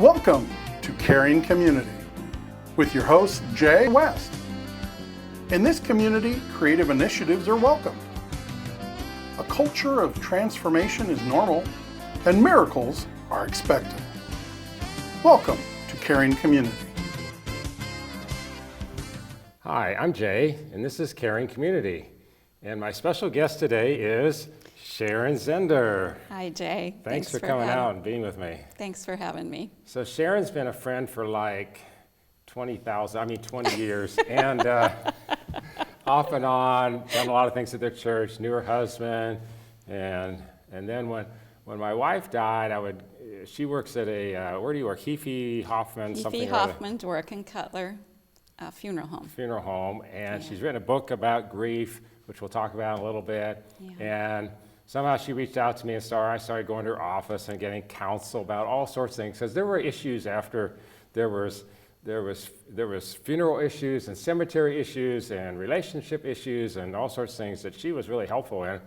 Welcome to Caring Community with your host, Jay West. In this community, creative initiatives are welcome. A culture of transformation is normal, and miracles are expected. Welcome to Caring Community. Hi, I'm Jay, and this is Caring Community. And my special guest today is Sharon Zehnder. Hi, Jay. Thanks for coming out and being with me. Thanks for having me. So Sharon's been a friend for like 20 years, and off and on, done a lot of things at their church, knew her husband, and then when my wife died, she works at a, where do you work, Heafy Hoffman, something? Heafy Hoffman, Dwork and Cutler Funeral Home. Funeral home, and she's written a book about grief, which we'll talk about in a little bit, and somehow she reached out to me and I started going to her office and getting counsel about all sorts of things, because there were issues after there was funeral issues and cemetery issues and relationship issues and all sorts of things that she was really helpful in.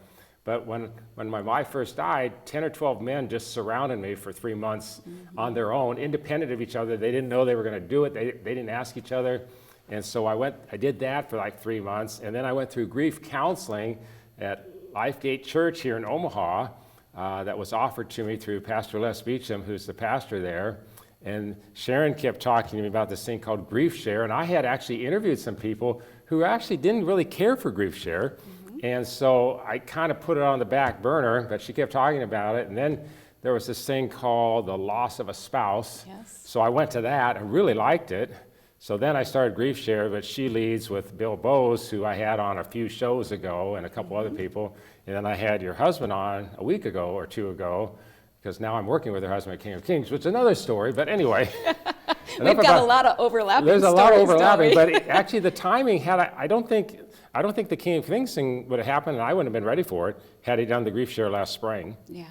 But when my wife first died, 10 or 12 men just surrounded me for 3 months on their own, independent of each other. They didn't know they were going to do it. They didn't ask each other. And so I did that for like 3 months. And then I went through grief counseling at Lifegate Church here in Omaha that was offered to me through Pastor Les Beecham, who's the pastor there. And Sharon kept talking to me about this thing called Grief Share, and I had actually interviewed some people who actually didn't really care for Grief Share. And so I kind of put it on the back burner, but she kept talking about it. And then there was this thing called the loss of a spouse. Yes. So I went to that and really liked it. So then I started Grief Share, but she leads with Bill Bowes, who I had on a few shows ago, and a couple other people. And then I had your husband on a week ago or two ago, because now I'm working with her husband at King of Kings, which is another story, but anyway. We've got a lot of overlapping There's stories, a lot of overlapping, don't we? but actually the timing I don't think the King of Kings thing would have happened, and I wouldn't have been ready for it had he done the Grief Share last spring. Yeah.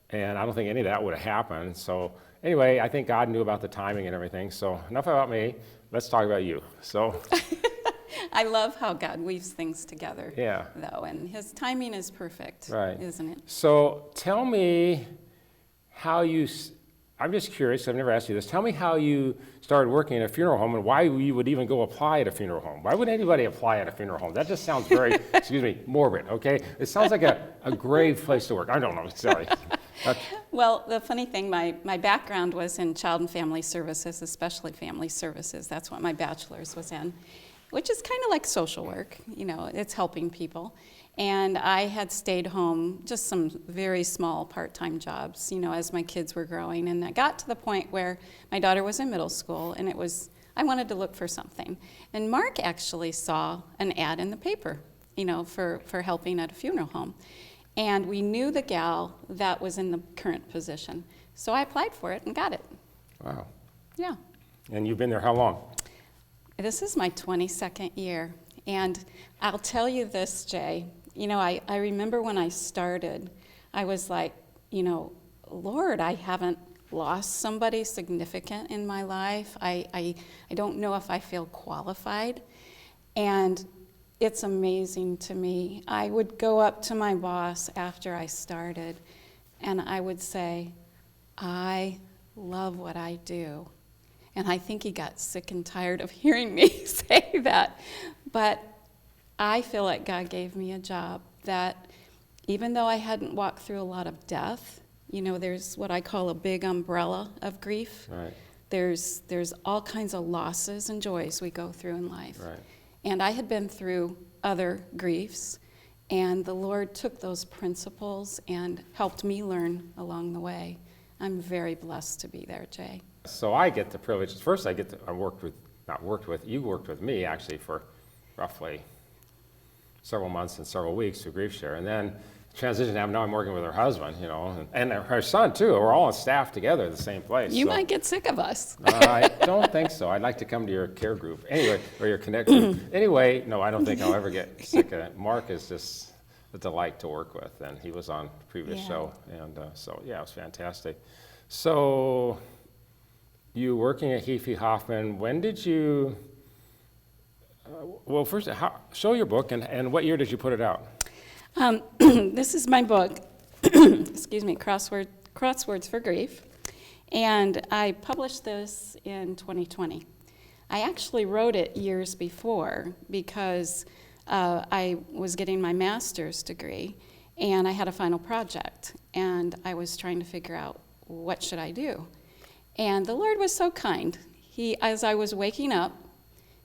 And I don't think any of that would have happened. So anyway, I think God knew about the timing and everything. So enough about me. Let's talk about you. So I love how God weaves things together, Yeah. though, and his timing is perfect, Right. isn't it? So tell me how I'm just curious, I've never asked you this. Tell me how you started working in a funeral home and why you would even go apply at a funeral home. Why would anybody apply at a funeral home? That just sounds very, morbid, okay? It sounds like a grave place to work. I don't know, sorry. Well, the funny thing, my background was in child and family services, especially family services. That's what my bachelor's was in, which is kind of like social work. It's helping people. And I had stayed home, just some very small part-time jobs, as my kids were growing. And I got to the point where my daughter was in middle school, and I wanted to look for something. And Mark actually saw an ad in the paper, for helping at a funeral home. And we knew the gal that was in the current position. So I applied for it and got it. Wow. Yeah. And you've been there how long? This is my 22nd year. And I'll tell you this, Jay. I remember when I started, I was like, Lord, I haven't lost somebody significant in my life. I don't know if I feel qualified. And it's amazing to me. I would go up to my boss after I started, and I would say, I love what I do. And I think he got sick and tired of hearing me say that. But I feel like God gave me a job that, even though I hadn't walked through a lot of death, there's what I call a big umbrella of grief. Right. There's all kinds of losses and joys we go through in life. Right. And I had been through other griefs, and the Lord took those principles and helped me learn along the way. I'm very blessed to be there, Jay. So I get the privilege. First, you worked with me actually for roughly several months and several weeks through Grief Share, and then transition happened. Now I'm working with her husband, and her son too. We're all on staff together at the same place. You might get sick of us. I don't think so. I'd like to come to your care group anyway, or your connect group. Anyway, no, I don't think I'll ever get sick of it. Mark is just a delight to work with, and he was on the previous show, and so it was fantastic. So you working at Heafy Hoffman, when did you, first, show your book, and what year did you put it out? This is my book, excuse me, Crosswords for Grief. And I published this in 2020. I actually wrote it years before because I was getting my master's degree and I had a final project and I was trying to figure out what should I do. And the Lord was so kind. As I was waking up,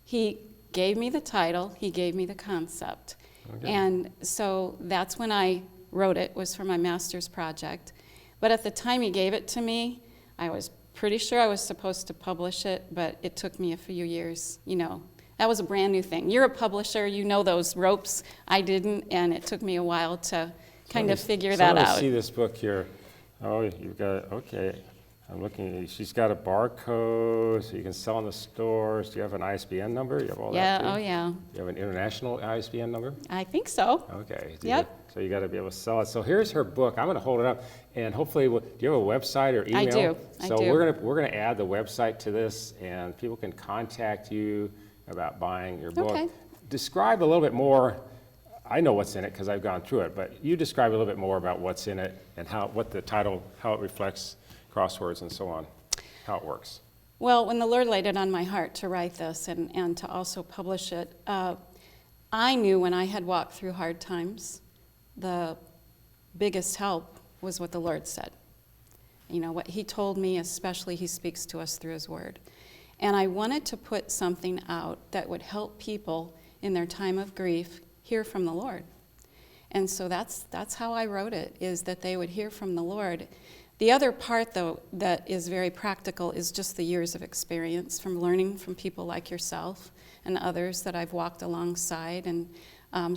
He gave me the title, He gave me the concept. Okay. And so that's when I wrote it, was for my master's project. But at the time He gave it to me, I was pretty sure I was supposed to publish it, but it took me a few years. You know, that was a brand new thing. You're a publisher, you know those ropes. I didn't, and it took me a while to kind of figure that out. See this book here. Oh, you've got, okay. I'm looking, she's got a barcode, so you can sell in the stores. Do you have an ISBN number? You have all that too? Yeah, oh yeah. You have an international ISBN number? I think so. Okay. Yep. So you got to be able to sell it. So here's her book. I'm going to hold it up, and hopefully, do you have a website or email? I do. So we're gonna add the website to this, and people can contact you about buying your book. Okay. Describe a little bit more. I know what's in it because I've gone through it, but you describe a little bit more about what's in it and what the title, how it reflects crosswords and so on, how it works. Well, when the Lord laid it on my heart to write this and to also publish it, I knew when I had walked through hard times, the biggest help was what the Lord said. You know, what He told me, especially He speaks to us through His Word. And I wanted to put something out that would help people in their time of grief hear from the Lord. And so that's how I wrote it, is that they would hear from the Lord. The other part, though, that is very practical is just the years of experience from learning from people like yourself and others that I've walked alongside. And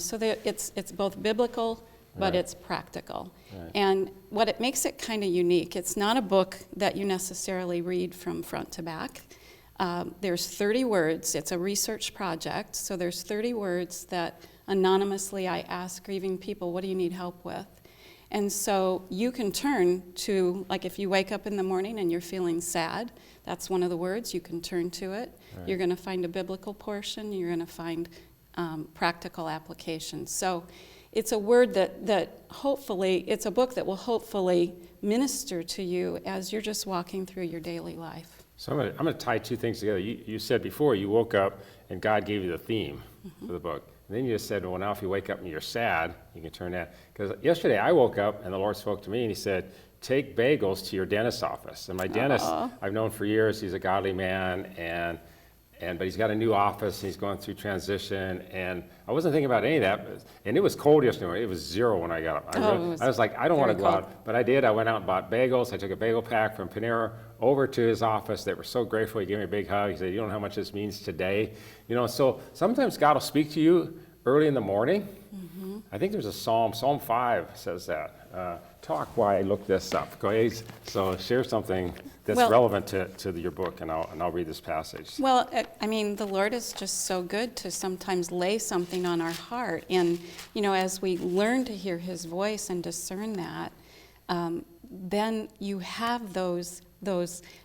so that it's both biblical, but Right. it's practical. Right. And what it makes it kind of unique, it's not a book that you necessarily read from front to back. There's 30 words. It's a research project, so there's 30 words that anonymously I ask grieving people, what do you need help with? And so you can turn to, like if you wake up in the morning and you're feeling sad, that's one of the words, you can turn to it. Right. You're going to find a biblical portion, you're going to find practical applications. So it's a word that hopefully, it's a book that will hopefully minister to you as you're just walking through your daily life. So I'm going to tie two things together. You said before you woke up and God gave you the theme for the book. And then you just said, well, now if you wake up and you're sad, you can turn that. Because yesterday I woke up and the Lord spoke to me and He said, take bagels to your dentist's office. And my dentist, I've known for years, he's a godly man, but he's got a new office, and he's going through transition, and I wasn't thinking about any of that, and it was cold yesterday morning. It was 0 when I got up. I was like, I don't want to go out, but I did. I went out and bought bagels. I took a bagel pack from Panera over to his office. They were so grateful. He gave me a big hug. He said, you don't know how much this means today. You know, so sometimes God will speak to you early in the morning. Mm-hmm. I think there's a Psalm 5 says that. Talk while I look this up. Go ahead. So share something that's relevant to your book, and I'll read this passage. Well, I mean, the Lord is just so good to sometimes lay something on our heart. And, you know, as we learn to hear His voice and discern that, then you have those,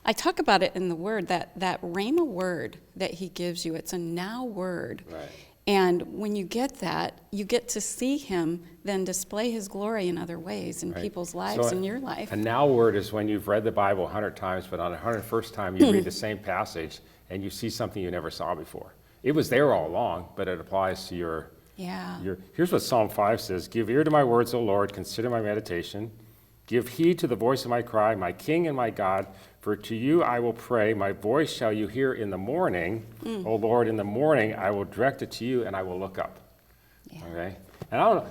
I talk about it in the Word, that rhema word that He gives you. It's a now word. Right. And when you get that, you get to see Him then display His glory in other ways in people's lives, in your life. A now word is when you've read the Bible 100 times, but on the 101st time you read the same passage and you see something you never saw before. It was there all along, but it applies to your... Here's what Psalm 5 says. Give ear to my words, O Lord, consider my meditation. Give heed to the voice of my cry, my King and my God, for to you I will pray. My voice shall you hear in the morning. O Lord, in the morning I will direct it to you, and I will look up. Yeah. Okay? And I don't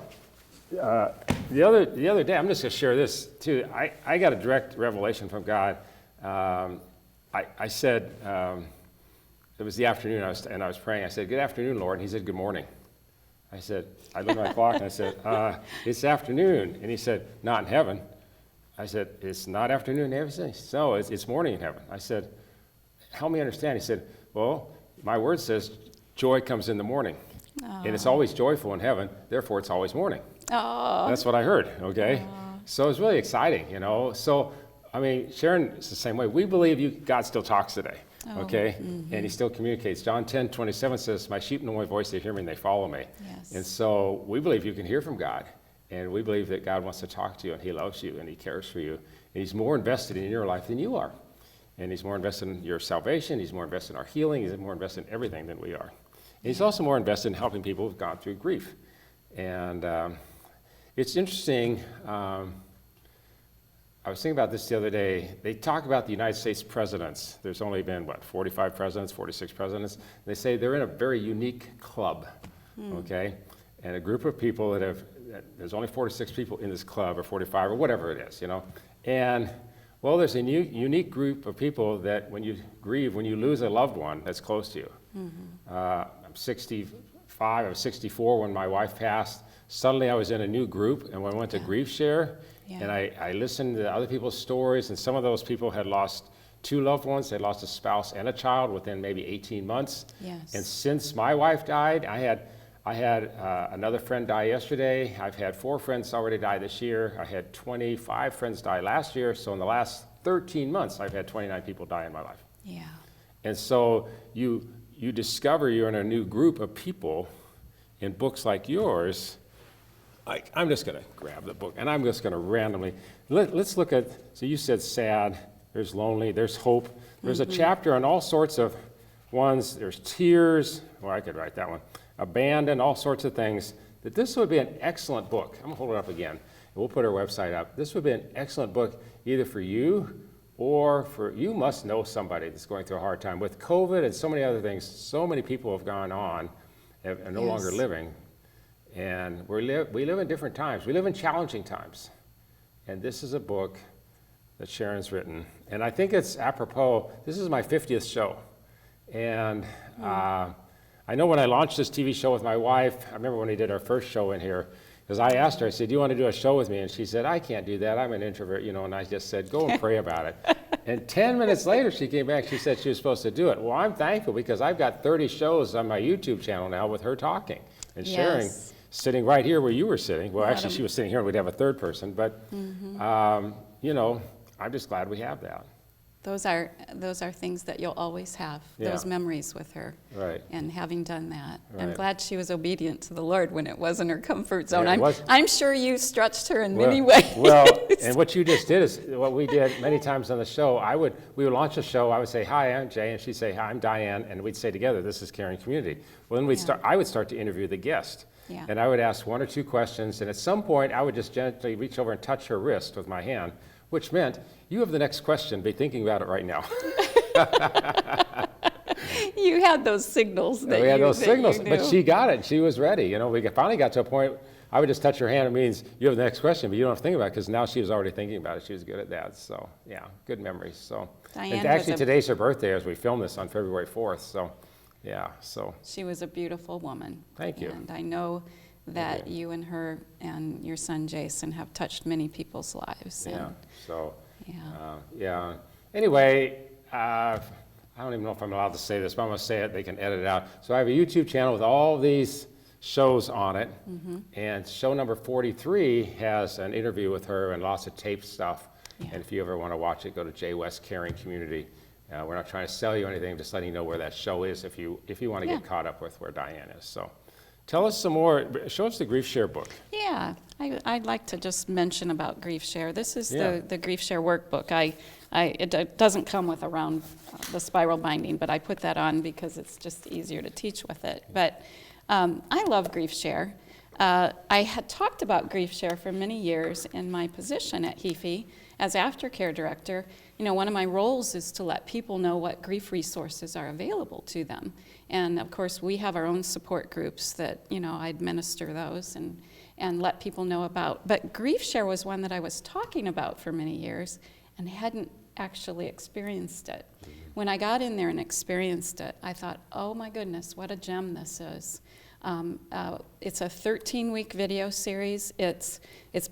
know, the other day, I'm just going to share this too. I got a direct revelation from God. I said, it was the afternoon, I was praying. I said, good afternoon, Lord. And He said, good morning. I said, I looked at my clock and I said, it's afternoon. And He said, not in heaven. I said, it's not afternoon in heaven? So it's morning in heaven. I said, help me understand. He said, well, my word says joy comes in the morning. And it's always joyful in heaven, therefore it's always morning. That's what I heard, okay? So it's really exciting, you know. So, I mean, Sharon, it's the same way. We believe God still talks today, okay? Mm-hmm. And He still communicates. John 10:27 says, my sheep know my voice, they hear me, and they follow me. Yes. And so we believe you can hear from God. And we believe that God wants to talk to you, and He loves you, and He cares for you. And he's more invested in your life than you are. And he's more invested in your salvation, he's more invested in our healing, he's more invested in everything than we are. And he's also more invested in helping people who've gone through grief. And it's interesting, I was thinking about this the other day. They talk about the United States presidents. There's only been, 45 presidents, 46 presidents. They say they're in a very unique club, okay? And a group of people there's only 46 people in this club, or 45, or whatever it is, And, well, there's a unique group of people that when you grieve, when you lose a loved one that's close to you. I'm 65, I was 64 when my wife passed. Suddenly I was in a new group, and when I went to Grief Share, and I listened to other people's stories, and some of those people had lost 2 loved ones. They lost a spouse and a child within maybe 18 months. Yes. And since my wife died, I had another friend die yesterday. I've had 4 friends already die this year. I had 25 friends die last year. So in the last 13 months, I've had 29 people die in my life. Yeah. And so you discover you're in a new group of people in books like yours. I'm just going to grab the book, and I'm just going to randomly, let's look at, so you said sad, there's lonely, there's hope. There's a chapter on all sorts of ones. There's tears, or I could write that one, abandon, all sorts of things. That this would be an excellent book. I'm going to hold it up again, and we'll put our website up. This would be an excellent book either for you or you must know somebody that's going through a hard time. With COVID and so many other things, so many people have gone on and are no longer living. And we live in different times. We live in challenging times. And this is a book that Sharon's written. And I think it's apropos. This is my 50th show. And I know when I launched this TV show with my wife, I remember when we did our first show in here, because I asked her, I said, do you want to do a show with me? And she said, I can't do that. I'm an introvert, and I just said, go and pray about it. And 10 minutes later, she came back. She said she was supposed to do it. Well, I'm thankful because I've got 30 shows on my YouTube channel now with her talking and sharing. Sitting right here where you were sitting. Well, actually, she was sitting here, and we'd have a third person. But, I'm just glad we have that. Those are things that you'll always have, those memories with her. Right. And having done that. Right. I'm glad she was obedient to the Lord when it wasn't her comfort zone. Yeah, I'm sure you stretched her in many ways. Well, and what you just did is what we did many times on the show. We would launch a show. I would say, hi, I'm Jay. And she'd say, hi, I'm Diane. And we'd say together, this is Caring Community. Well, then I would start to interview the guest. Yeah. And I would ask 1 or 2 questions, and at some point, I would just gently reach over and touch her wrist with my hand, which meant, you have the next question, be thinking about it right now. You had those signals. We had those signals, but she got it. She was ready. We finally got to a point, I would just touch her hand. It means, you have the next question, but you don't have to think about it, because now she was already thinking about it. She was good at that. So, yeah, good memories. So, and actually, today's her birthday as we film this on February 4th. So, yeah, so. She was a beautiful woman. Thank you. And I know that you and her and your son Jason have touched many people's lives. Anyway, I don't even know if I'm allowed to say this, but I'm going to say it. They can edit it out. So I have a YouTube channel with all these shows on it. And show number 43 has an interview with her and lots of tape stuff. And if you ever want to watch it, go to Jay West Caring Community. We're not trying to sell you anything, just letting you know where that show is if you want to get caught up with where Diane is. So tell us some more. Show us the Grief Share book. Yeah, I'd like to just mention about Grief Share. This is the Grief Share workbook. It doesn't come with around the spiral binding, but I put that on because it's just easier to teach with it. But I love Grief Share. I had talked about Grief Share for many years in my position at HEFE as aftercare director. One of my roles is to let people know what grief resources are available to them. And of course, we have our own support groups that, I administer those and let people know about. But Grief Share was one that I was talking about for many years and hadn't actually experienced it. When I got in there and experienced it, I thought, oh my goodness, what a gem this is. It's a 13-week video series. It's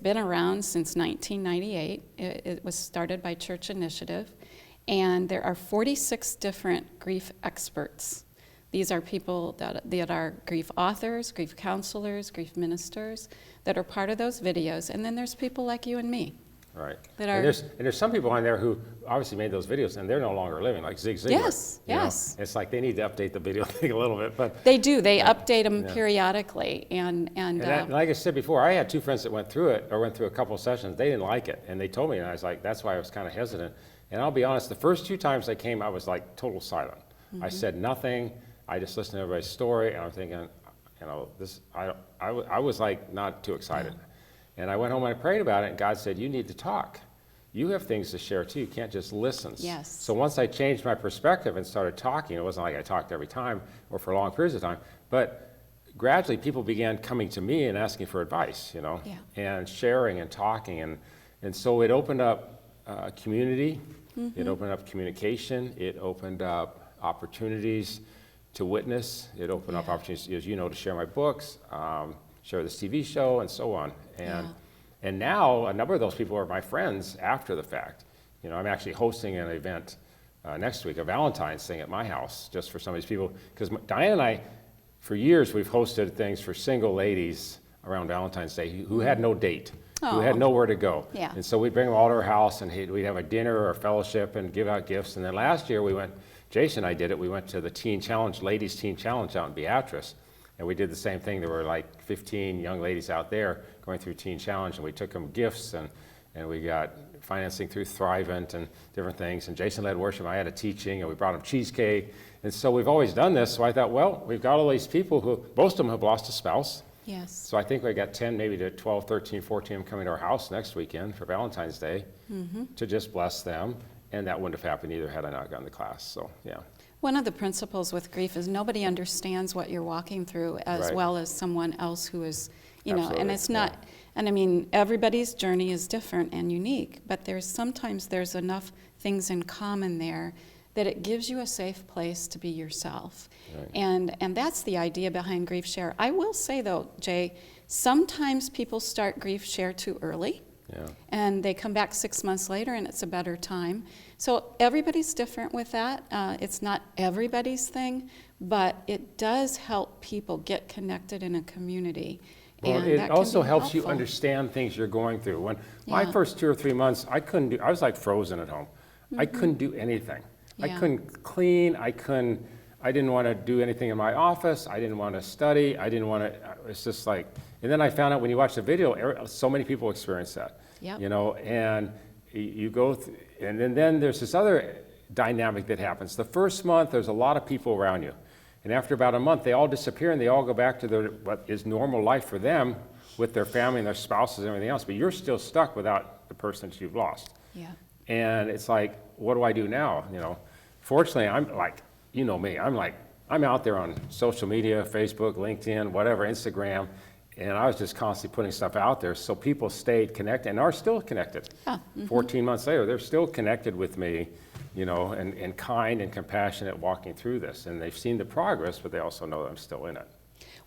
been around since 1998. It was started by Church Initiative, and there are 46 different grief experts. These are people that are grief authors, grief counselors, grief ministers that are part of those videos, and then there's people like you and me Right. that And are, there's some people on there who obviously made those videos and they're no longer living, like Zig Ziglar. Yes, you know? yes. It's like they need to update the video thing a little bit, but. they do, they update them periodically, Like I said before, I had two friends that went through it, or went through a couple of sessions. They didn't like it, and they told me, and I was like, that's why I was kind of hesitant. And I'll be honest, the first 2 times they came, I was like total silent. I said nothing. I just listened to everybody's story, and I'm thinking, you know, I was like not too excited. And I went home and I prayed about it, and God said, you need to talk. You have things to share too. You can't just listen. Yes. So once I changed my perspective and started talking, it wasn't like I talked every time or for long periods of time, but gradually people began coming to me and asking for advice, you know, and sharing and talking. And so it opened up community, it opened up communication, it opened up opportunities to witness, it opened up opportunities, as you know, to share my books, share this TV show, and so on. And now a number of those people are my friends after the fact. You know, I'm actually hosting an event next week, a Valentine's thing at my house, just for some of these people, because Diane and I, for years, we've hosted things for single ladies around Valentine's Day who had no date, who had nowhere to go. Yeah. And so we'd bring them all to our house, and we'd have a dinner or a fellowship and give out gifts. And then last year we went, Jason and I did it, we went to the Teen Challenge, Ladies Teen Challenge out in Beatrice. And we did the same thing. There were like 15 young ladies out there going through Teen Challenge, and we took them gifts, and we got financing through Thrivent and different things. And Jason led worship, I had a teaching, and we brought them cheesecake. And so we've always done this. So I thought, well, we've got all these people who, most of them have lost a spouse. yes. So I think we got 10, maybe to 12, 13, 14 of them coming to our house next weekend for Valentine's Day to just bless them. And that wouldn't have happened either had I not gone to class. So, yeah. One of the principles with grief is nobody understands what you're walking through as Right. well as someone else who is, you know, and Absolutely, it's not, and I mean, everybody's journey is different and unique, but sometimes there's enough things in common there that it gives you a safe place to be yourself. Right. And that's the idea behind Grief Share. I will say though, Jay, sometimes people start Grief Share too early. Yeah. And they come back 6 months later and it's a better time. So everybody's different with that. It's not everybody's thing, but it does help people get connected in a community. Well, and it that can also be helps you helpful. understand things you're going through. When my Yeah. first 2 or 3 months, I was like frozen at home. I couldn't do anything. I Yeah. couldn't clean. I didn't want to do anything in my office. I didn't want to study. I didn't want to, it's just like, and then I found out when you watch the video, so many people experience that. Yep. You know, and you go, and then there's this other dynamic that happens. The first month, there's a lot of people around you. And after about a month, they all disappear and they all go back to what is normal life for them with their family and their spouses and everything else. But you're still stuck without the person that you've lost. Yeah. And it's like, what do I do now? You know, fortunately, I'm like, you know me, I'm out there on social media, Facebook, LinkedIn, whatever, Instagram, and I was just constantly putting stuff out there. So people stayed connected and are still connected. Yeah. 14 months later, they're still connected with me, you know, and kind and compassionate walking through this. And they've seen the progress, but they also know that I'm still in it.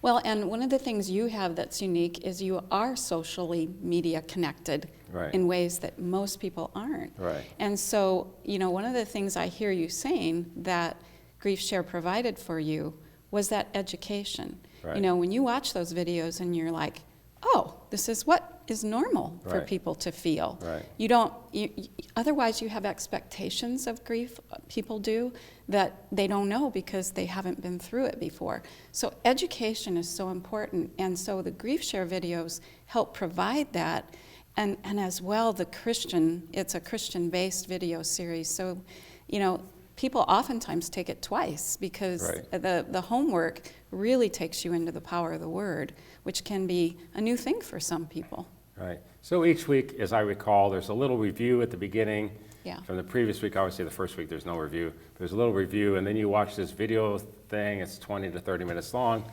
Well, and one of the things you have that's unique is you are socially media connected Right. in ways that most people aren't. Right. And so, you know, one of the things I hear you saying that Grief Share provided for you was that education. Right. You know, when you watch those videos and you're like, oh, this is what is normal for Right. people to feel. Right. You don't, otherwise you have expectations of grief, people do, that they don't know because they haven't been through it before. So education is so important, and so the Grief Share videos help provide that, and as well it's a Christian-based video series, so, you know, people oftentimes take it twice because Right. the homework really takes you into the power of the Word, which can be a new thing for some people. Right. So each week, as I recall, there's a little review at the beginning. Yeah. From the previous week, obviously the first week there's no review. There's a little review, and then you watch this video thing. It's 20 to 30 minutes long,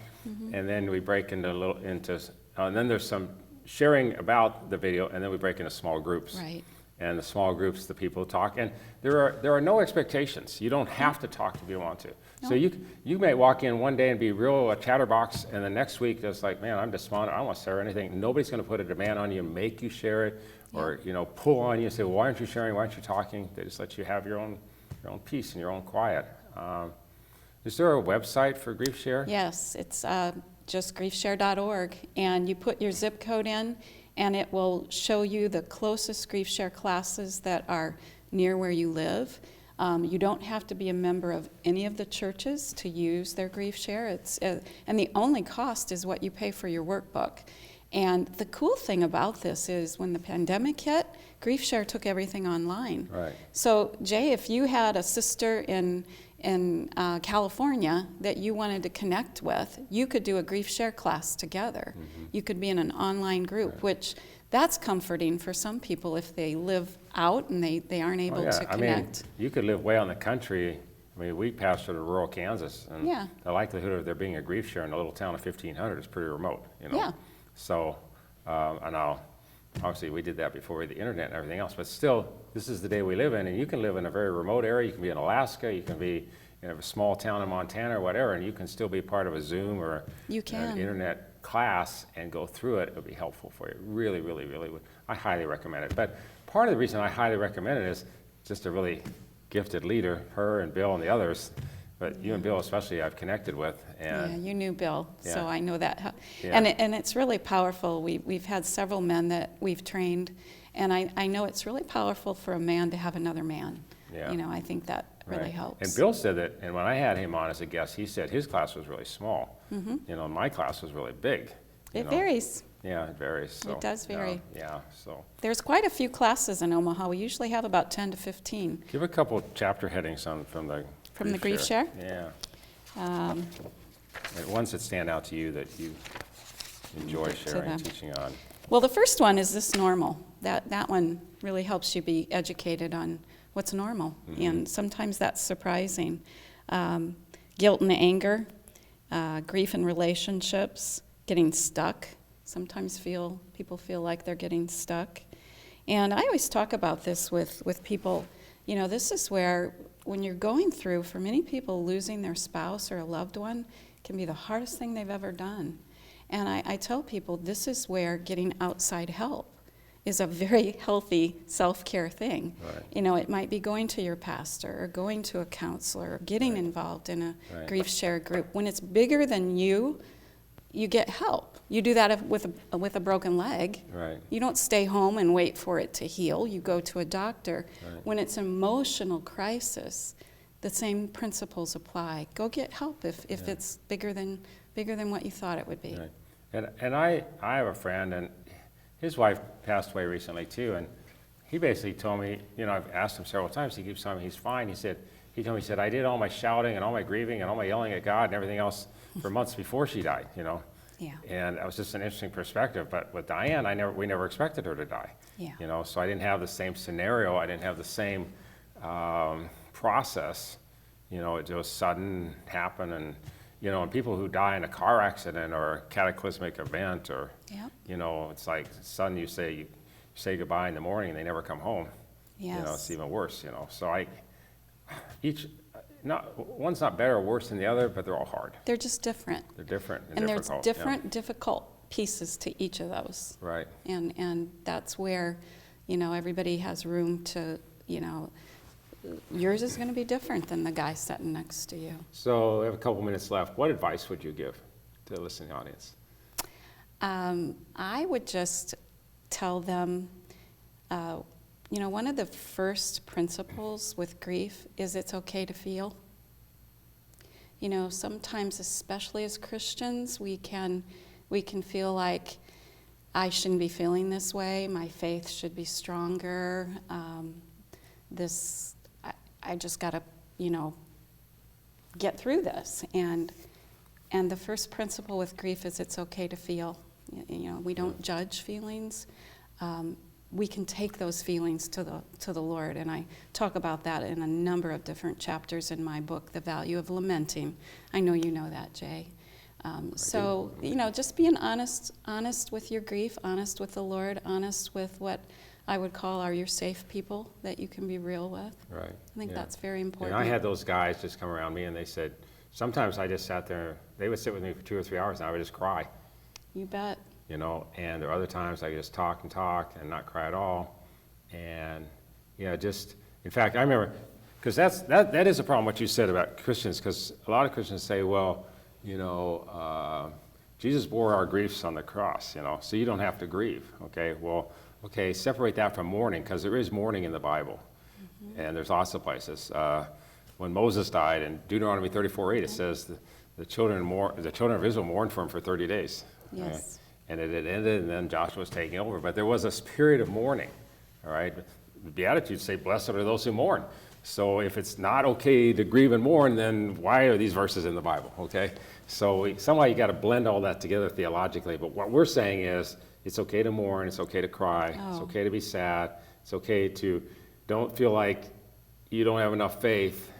and then we break into and then there's some sharing about the video, and then we break into small groups. Right. And the small groups, the people talk, and there are no expectations. You don't have to talk if you don't want to. So you may walk in one day and be real chatterbox, and the next week just like, man, I'm despondent. I don't want to share anything. Nobody's going to put a demand on you, make you share it, or you know, pull on you and say, well, why aren't you sharing? Why aren't you talking? They just let you have your own peace and your own quiet. Is there a website for Grief Share? Yes, it's just griefshare.org, and you put your zip code in, and it will show you the closest grief share classes that are near where you live. You don't have to be a member of any of the churches to use their grief share. And the only cost is what you pay for your workbook. And the cool thing about this is when the pandemic hit, grief share took everything online. Right. So Jay, if you had a sister in California that you wanted to connect with, you could do a grief share class together. Mm-hmm. You could be in an online group, Right. which that's comforting for some people if they live out and they aren't able to I mean, connect. you could live way out in the country. I mean, we pastored in rural Kansas, and Yeah. the likelihood of there being a grief share in a little town of 1,500 is pretty remote, you know? Yeah. So, and obviously we did that before we had the internet and everything else, but still, this is the day we live in, and you can live in a very remote area. You can be in Alaska, you can be in a small town in Montana or whatever, and you can still be part of a Zoom or You can. an internet class and go through it. It would be helpful for you. Really, really, really would. I highly recommend it. But part of the reason I highly recommend it is just a really gifted leader, her and Bill and the others, but you and Bill especially I've connected with. And Yeah, you knew Bill, so Yeah. I know that. Yeah. And it's really powerful. We've had several men that we've trained, and I know it's really powerful for a man to have another man. Yeah. You know, I think that really Right. helps. And Bill said that, and when I had him on as a guest, he said his class was really small. You know, my class was really big. you It know. varies. Yeah, it varies. So, does vary. Yeah, so There's quite a few classes in Omaha. We usually have about 10 to 15. give a couple chapter headings from the grief share? Yeah. And ones that stand out to you that you enjoy Get to sharing, them. teaching on. Well, the first one is this normal. That one really helps you be educated on what's normal, and sometimes that's surprising. Guilt and anger, grief in relationships, getting stuck. Sometimes people feel like they're getting stuck. And I always talk about this with people. You know, this is where, when you're going through, for many people, losing their spouse or a loved one can be the hardest thing they've ever done. And I tell people this is where getting outside help is a very healthy self-care thing. Right. You know, it might be going to your pastor or going to a counselor or getting involved in a Right. grief share group. When it's bigger than you get help. You do that with a broken leg. Right. You don't stay home and wait for it to heal. You go to a doctor. Right. When it's an emotional crisis, the same principles apply. Go get help if it's bigger than what you thought it would be. Right. And I have a friend, and his wife passed away recently too, and he basically told me, you know, I've asked him several times, he keeps telling me he's fine. He told me, I did all my shouting and all my grieving and all my yelling at God and everything else for months before she died, you know. Yeah. And that was just an interesting perspective. But with Diane, we never expected her to die. Yeah. You know, so I didn't have the same scenario. I didn't have the same process. You know, it was sudden, happen, and you know, and people who die in a car accident or a cataclysmic event, or Yep. you know, it's like sudden you say goodbye in the morning and they never come home. You know, it's Yes. even worse. You know, so one's not better or worse than the other, but they're all hard. They're just different. They're different and, And there's difficult. Yeah. different, difficult pieces to each of those. Right. And that's where, you know, everybody has room to, you know, yours is going to be different than the guy sitting next to you. So we have a couple minutes left. What advice would you give to the listening audience? I would just tell them, you know, one of the first principles with grief is it's okay to feel. You know, sometimes, especially as Christians, we can feel like I shouldn't be feeling this way. My faith should be stronger. I just got to, you know, get through this. And the first principle with grief is it's okay to feel. You know, we don't judge feelings. We can take those feelings to the Lord, and I talk about that in a number of different chapters in my book, The Value of Lamenting. I know you know that, Jay. So, you know, just being honest with your grief, honest with the Lord, honest with what I would call are your safe people that you can be real with. Right. I think yeah. that's very important. And I had those guys just come around me, and they said, sometimes I just sat there, they would sit with me for 2 or 3 hours, and I would just cry. You bet. You know, and there are other times I just talk and not cry at all. And, you know, just, in fact, I remember, because that is a problem, what you said about Christians, because a lot of Christians say, well, you know, Jesus bore our griefs on the cross, so you don't have to grieve, okay? Well, okay, separate that from mourning, because there is mourning in the Bible, and there's lots of places. When Moses died in Deuteronomy 34:8, it says the children of Israel mourned for him for 30 days. Yes. Right? And it had ended, and then Joshua was taking over. But there was a period of mourning, all right? The Beatitudes say, blessed are those who mourn. So if it's not okay to grieve and mourn, then why are these verses in the Bible, okay? So somehow you got to blend all that together theologically. But what we're saying is it's okay to mourn, it's okay to cry, it's okay to be sad, it's okay to don't feel like you don't have enough faith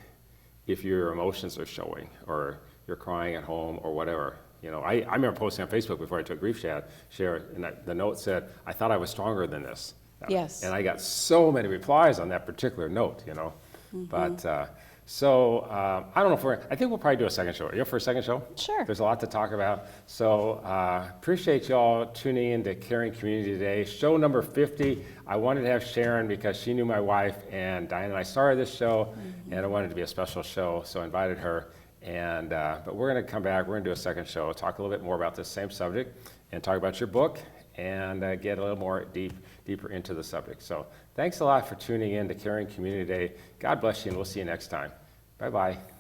if your emotions are showing or you're crying at home or whatever. I remember posting on Facebook before I took grief share, and the note said, I thought I was stronger than this. Yes. And I got so many replies on that particular note, But, I don't know I think we'll probably do a second show. Are you up for a second show? Sure. There's a lot to talk about. So appreciate y'all tuning in to Caring Community today. Show number 50. I wanted to have Sharon because she knew my wife, and Diane and I started this show, and I wanted it to be a special show, so I invited her. And but we're going to come back. We're going to do a second show, talk a little bit more about this same subject, and talk about your book, and get a little more deeper into the subject. So thanks a lot for tuning in to Caring Community Day. God bless you, and we'll see you next time. Bye-bye.